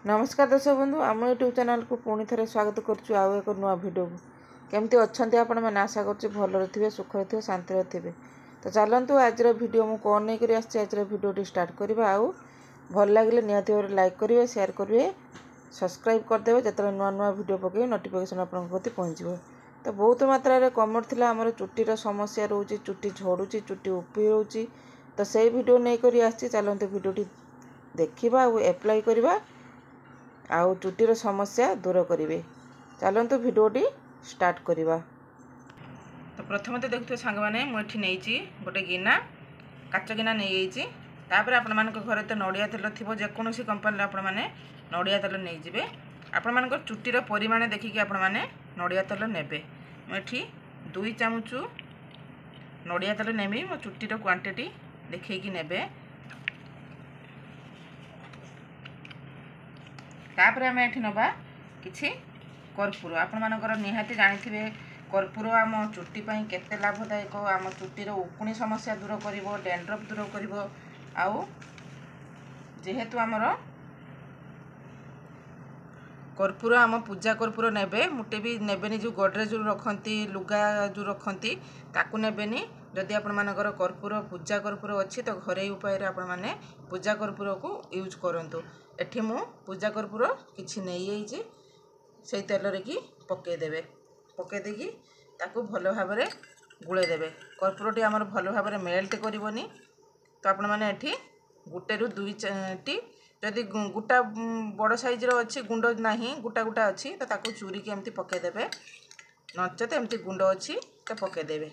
नमस्कार दर्शक बंधु आम यूट्यूब चैनल को पुणी थे स्वागत करुँ आउ एक नुआ भिडियो केमती अच्छा आपण मैंने आशा कर भल थे सुख थे शांति थे। तो चलतु आज भिडियो मुझे कौन नहीं कर आज भिडियो स्टार्ट करवा आउ भल लगे निहत भाव लाइक करेंगे शेयर करेंगे सब्सक्राइब करदे जो नुआ नुआ भिडियो पकड़े नोटिफिकेशन आपंक पहुँच। तो बहुत मात्रा कमेंट थी आमर चुटीर समस्या रोचे चुटी झड़ुची चुटी उपी रोचे तो से भिडियो नहीं कर चलते भिडियो देखा एप्लाई करवा आउ चुटीर समस्या दूर करेंगे। चलतु भिडियोटी स्टार्ट करवा। तो प्रथम तो देखते सांग मैंने मुझे नहीं गोटे गिना काच गिना नहीं तापर आपण मान घर तो नड़िया तेल थी जेकोसी कंपानी आपण मैंने नड़िया तेल नहीं जाए आपण मान चुटीर परिमाण देखिकी आपण मैंने नड़िया तेल नेबे मुझे 2 चामच नड़िया तेल नेबी मो चुटीर क्वांटिटी देखिकी नेबे। तापर आम ये नवा कि कर्पूर आपण मानकर निहाती जानी कर्पूर आम चुटी केते लाभदायक आम चुटीर उकुणी समस्या दूर कर डैंड्रफ दूर कर आउ जेहेतु आमर कर्पूर आम पूजा कर्पूर नेबे मुटे भी नेबेनी जो गडरेज रखती लुगा जो रखती ताकू नेबेनी जदि आपण मानकर कर्पूर पूजा कर्पूर अच्छी तो घरे उपाय आपण माने पूजा कर्पूर को यूज करंतु। एठी मु पूजा कर्पूर किछि नहीं से तेल रे की पकेदेबे पकेदेकी ताकू भल भाव में गुड़ेदेवे कर्पूरटी आमर भल भाव में मेल्ट करनी। तो आपण माने एठी गुटे रु 2 टी जदि गुटा बड़ साइज रो अच्छी गुंड नहीं गुटा गुटा अच्छी तो ताकू चूरी के एमती पकेदेबे नचेत एमती गुंड अच्छी तो पकेदेबे।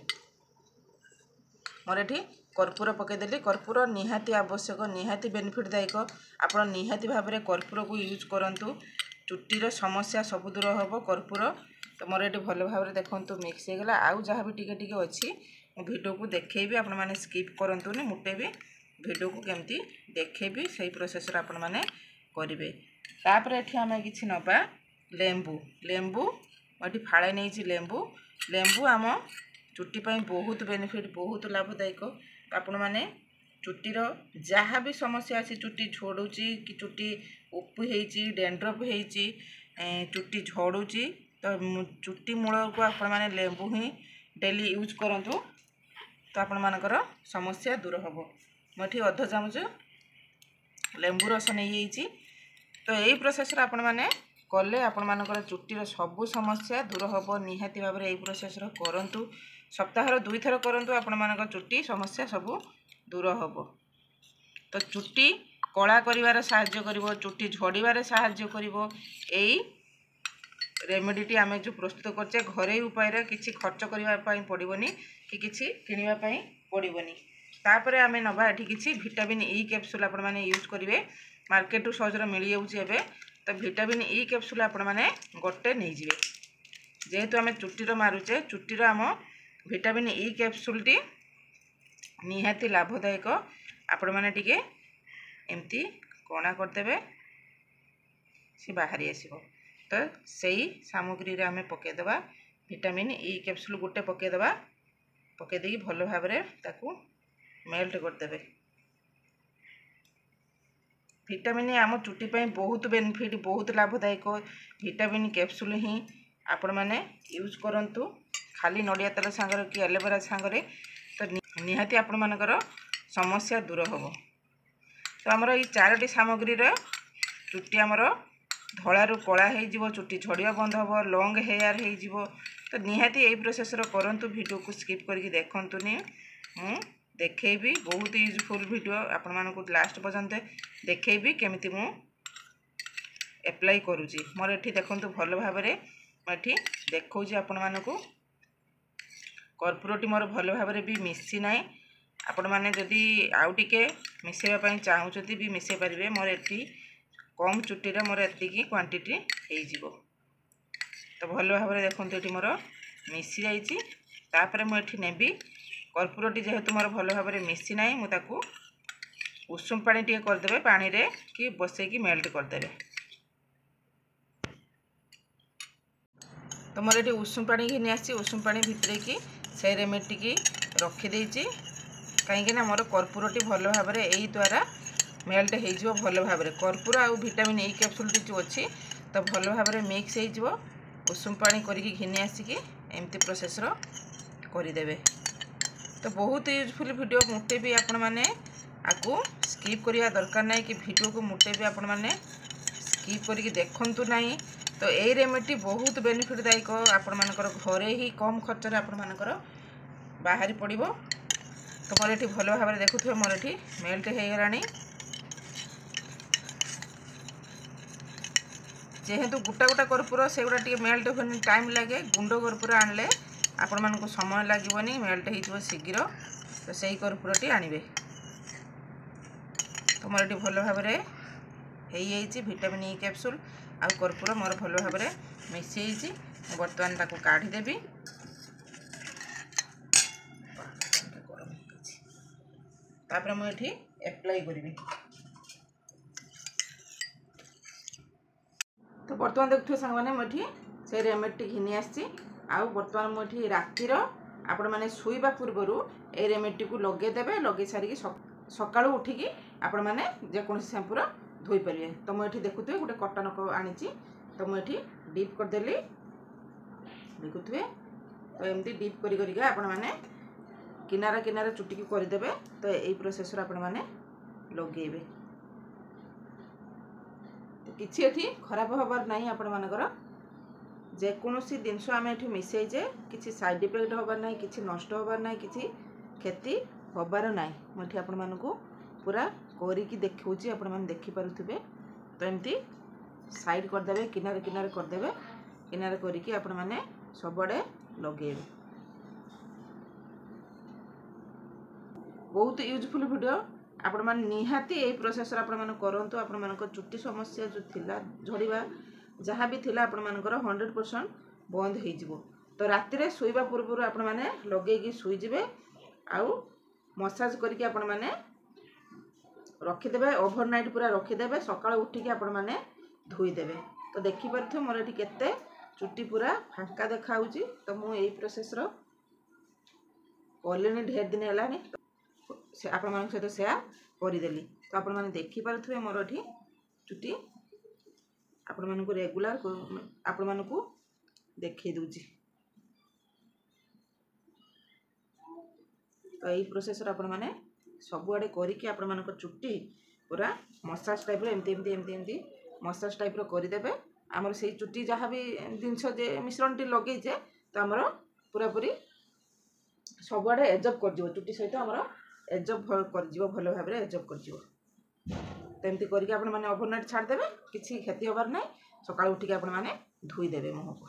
मोर एठी कर्पूर पकेदेली कर्पूर निहाती आवश्यक निहाती बेनिफिट दायक आपण निहाती भाव में कर्पूर को यूज करंतु चुटीर समस्या सब दूर हम कर्पूर। तो मोर ये भल भाव में देखु मिक्स हो गला आउ जहाँ भी टिके टिके अच्छी वीडियो को देखेबी आपण मैंने स्किप करंतुनी मुटे भी वीडियो को केमती देखेबी सही प्रोसेस आपण मैंने करेंगे। तापर एठी आम कि नवा लेंबू लेंबू ये फाड़े नहीं लेंबू लेंबू आम चुटी बहुत बेनिफिट बहुत लाभदायक आपण मैंने चुटीर जहाँ भी समस्या अच्छी चुटी झड़ुची कि चुटी उपी डैंड्रफ होती चुटी झड़ुची तो चुटी मूल को आपण मैंने लेंबू ही डेली यूज करंतु तो आपण मानकर समस्या दूर हम। मुझे अध चामच लेंबू रस नहीं तो यही प्रोसेस आपण मैंने कले आपण मानकर चुटीर सबू समस्या दूर हम निहाती भाव में यही प्रोसेस करंतु सप्ताह 2 थर करंतु आपण मानकर चुटी समस्या सबू दूर हम। तो चुटी कला करिवार साहाय्य करिवो चुटी झड़ीबार साहाय्य करिवो एई रेमेडीटी आमे जो प्रस्तुत करछे घरे उपाय किछि खर्च करिवा पई पड़िबोनी कि किछि किनिवा पई पड़िबोनी। तापरे आमे नबा एठी किछि विटामिन ई कैप्सूल आपण माने यूज करिवे मार्केट सहजरे मिली जाउछि एबे। तो विटामिन ई कैप्सूल आपण माने गोटे नै जिवे जेहेतु आमे चुटीर मारुचे चुटीर आम विटामिन ई कैप्सूलटी निहाती लाभदायक आपण माने टिके एमती कणा करदेबे सी बाहरी आसीबो। तो सही सामग्री रे आमे पकेदेबा विटामिन ई कैप्सूल गोटे पकेदेबा पकेदेकी भल भाव में ताकू मेल्ट करदेबे। विटामिन आम चुटी बहुत बेनिफिट बहुत लाभदायक विटामिन कैप्सूल ही आपण माने यूज करंतु खाली नड़िया तेल सांगर कि एलोवेरा सांगरे तो निहाती आपण मानकर समस्या दूर हम। तो आमर ये 4टी सामग्री चुटी आमर धलारू कला हो चुटी झड़िया बंद हम लंग हेयर हो तो निहाती यही प्रोसेस करंतु वीडियो को स्किप करके देखंतुनी देखेबी बहुत यूजफुल वीडियो आपण मानकु लास्ट पर्यंत देखेबी केमिति मु एप्लाई करूची। मोर एठी देखंतु भल भाव में एठी देखौची आपण मानकु कर्पूरटी मोर भल भाव में भी मिसी ना आपण मैंने जदि आउ टिके मिसेबा चाहूँगी भी मिसे पारे मोर एटी कम चुटीर मोर एतिकी क्वांटिटी हो। तो भल भाव में देखो ये मोर मिसी जाइए तापर मुझे नेबी कर्पूरटी जेहेतु मोर भल भाव में मिसी ना मुझे उषुम पानी टे करदे पानी रे कि बसैकी मेल्ट करदे। तो मोर ये उषुम पानी घिनी आसी उषुम पानी भितर की से रेमेडी की रखीदे कहीं मोर कर्पूरटी भल भाव में यही द्वारा मेल्ट हो भल भाव में कर्पूर आ विटामिन ई कैप्सूल जो अच्छी तो भल भाव में मिक्स हो उषुम पानी करके घिनी आसिक एमती प्रोसेस करदे। तो बहुत यूजफुल वीडियो मुटे भी आपण मैंने आपको स्किप करवा दरकार ना कि वीडियो को मुटे भी आपण मैंने स्किप करके देखंतु नहीं। तो यही रेमेडी बहुत बेनिफिटदायक आपण मानकर घरे ही कम खर्च आपण मानकर बाहरी पड़ो। तो मोर ये भल भाव में देखुए मोर ये मेल्ट हो गलानी जेहेतु गोटा गोटा कर्पूर से गुड़ा टे मेल्ट होने टाइम लगे गुंड कर्पूर आनले आपण मानक समय लगभग मेल्ट हो शीघ्र। तो सही कर्पूरटी आनिबे। तो मोर ये भल भाव में हो विटामिन ई कैप्सूल आ कर्पूर मोर भल भाव में मिसई बर्तमान ताको काढ़ीदेवी। तापर मुझे एप्लाई करी। तो बर्तमान देखुए सांग मैंने मुझे से रेमेडी घिनी आसी आउ बर्तमान मुझे रातिर आपण मैंने शुवा पूर्वर ए रेमेडी को लगेदेवे लगे सारिकी सका उठिकी आपण मैंने जेको शैम्पूर धोई पारे। तो मुझे देखुए गोटे कटन आनी तो मुझे डीप करदेली देखुए। तो एमती डीप करी आपण मैंने किनारा किनारा चुटी को करदेवे। तो यही प्रोसेस आपण मैंने लगेबे। तो किसी एठी खराब हबार नहीं आपण मानकर जेकोसी जिनस आम एठी मिसैजे किसी साइड इफेक्ट हबार नहीं किसी नष्ट हबार नहीं किसी क्षति हबार नहीं। मुझे आपण मानकू पूरा करिकी देखौची आपण माने देखि पारुथिबे। तो एमती साइड करदेवे किनारे किनारे करदेवे किनारे करिकी आपण माने सबडे लगेबे। बहुत यूजफुल वीडियो आपण माने निहाती ए प्रोसेस आपण माने करंतु। आपण मानक चुट्टी समस्या जो थिला झड़ीबा जहाँ भी थिला आपण मानकर 100% बंद हो जिवो। तो राति रे सोइबा पूर्व आपण माने लगेगी सुई जिवे आउ मसाज करके आपण माने रखिदेवे ओवरनाइट पूरा रखिदेवे सकाळ उठिकी आपण माने धोई देवे। तो देखि परथो मोर एठी केते चुट्टी पूरा फांका देखा होउची। तो मु एई प्रोसेस रो ऑलरेडी ढेर दिन हेलानी से आपण मान सहित शेयर करदेली। तो आपण माने देखि पारुथुबे मोर एठी चुट्टी आपण मानकु रेगुलर आपण मानकु देखै दूची। तो यही प्रोसेस आपण माने सबुआडे करिकी आपण मानक चुट्टी पूरा मसाज टाइप रो एमती एमती एमती एमती मसाज टाइप रो करदेबे। आमर से चुट्टी जहाँ भी जिनस जे मिश्रण टी लगे तो आमर पूरा पूरी सबुआडे एजब कर जिवो चुट्टी सहित आमर एजब कर जिवो भल भाव में एजब कर जिवो। तो एमती करके आपण माने ओवरनाइट छाड़ देबे किसी क्षति होबार नहीं। सकाळ उठिक आपण माने धोई देबे मुह को।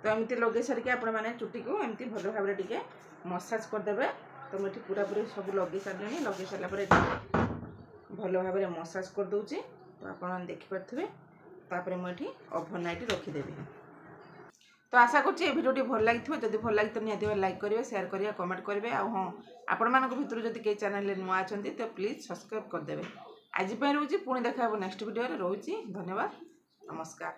तो एमती लगे सारिके आपण माने चुट्टी को एमती भल भाव में टिके मसाज कर देबे। तो मुझे पूरा पूरी सब लगे सारे लगे सारा भल भाव में मसाज कर दूची। तो आप देखिपे तापर मुझे ओवरनाइट रखिदेवी। तो आशा करुँचे भिडियोटी भल लगी जब भल लगी तो निहाती लाइक करेंगे शेयर करेंगे कमेंट करेंगे। हाँ आपण मान भर जब कई चैनल नुआ अच्छा तो प्लीज सब्सक्राइब करदे। आज रोचे पुणी देखा नेक्स्ट वीडियो रोचे। धन्यवाद नमस्कार।